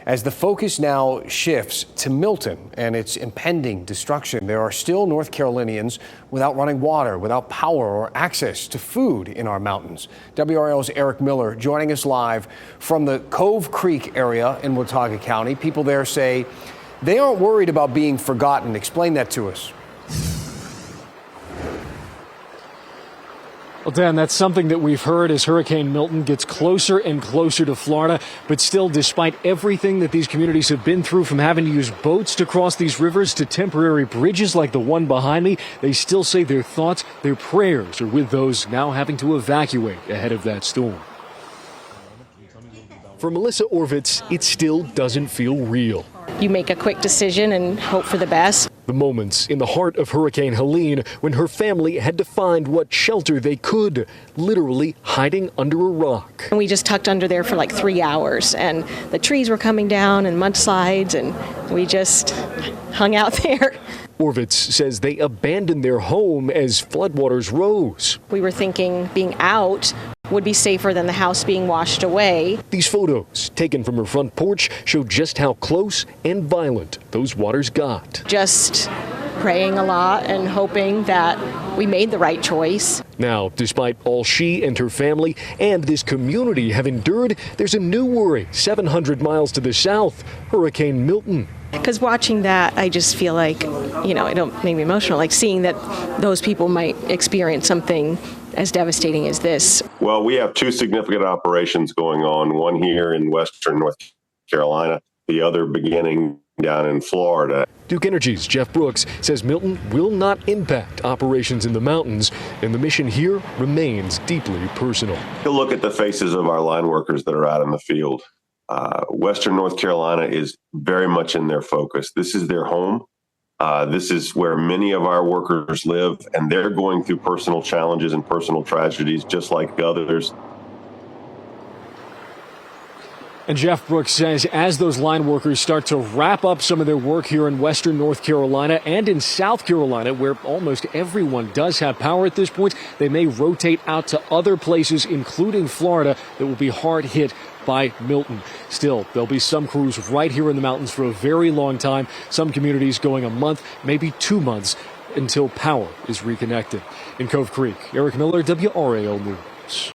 As the focus now shifts to Milton and its impending destruction, there are still North Carolinians without running water, without power or access to food in our mountains. WRAL's Eric Miller joining us live from the Cove Creek area in Watauga County. People there say they aren't worried about being forgotten. Explain that to us. Well, Dan, that's something that we've heard as Hurricane Milton gets closer and closer to Florida. But still, despite everything that these communities have been through, from having to use boats to cross these rivers to temporary bridges like the one behind me, they still say their thoughts, their prayers are with those now having to evacuate ahead of that storm. For Melissa Orvitz, it still doesn't feel real. You make a quick decision and hope for the best. The moments in the heart of Hurricane Helene when her family had to find what shelter they could, literally hiding under a rock. And we just tucked under there for like 3 hours, and the trees were coming down and mudslides, and we just hung out there. Orvitz says they abandoned their home as floodwaters rose. We were thinking being out would be safer than the house being washed away. These photos taken from her front porch show just how close and violent those waters got. Just praying a lot and hoping that we made the right choice. Now, despite all she and her family and this community have endured, there's a new worry 700 miles to the south, Hurricane Milton. Because watching that, I just feel like, it don't make me emotional, like seeing that those people might experience something as devastating as this. Well, we have two significant operations going on, one here in western North Carolina, the other beginning down in Florida. Duke Energy's Jeff Brooks says Milton will not impact operations in the mountains, and the mission here remains deeply personal. You'll look at the faces of our line workers that are out in the field. Western North Carolina is very much in their focus. This is their home. This is where many of our workers live, and they're going through personal challenges and personal tragedies just like others. And Jeff Brooks says as those line workers start to wrap up some of their work here in western North Carolina and in South Carolina, where almost everyone does have power at this point, they may rotate out to other places, including Florida, that will be hard hit by Milton. Still, there'll be some crews right here in the mountains for a very long time, some communities going a month, maybe 2 months, until power is reconnected. In Cove Creek, Eric Miller, WRAL News.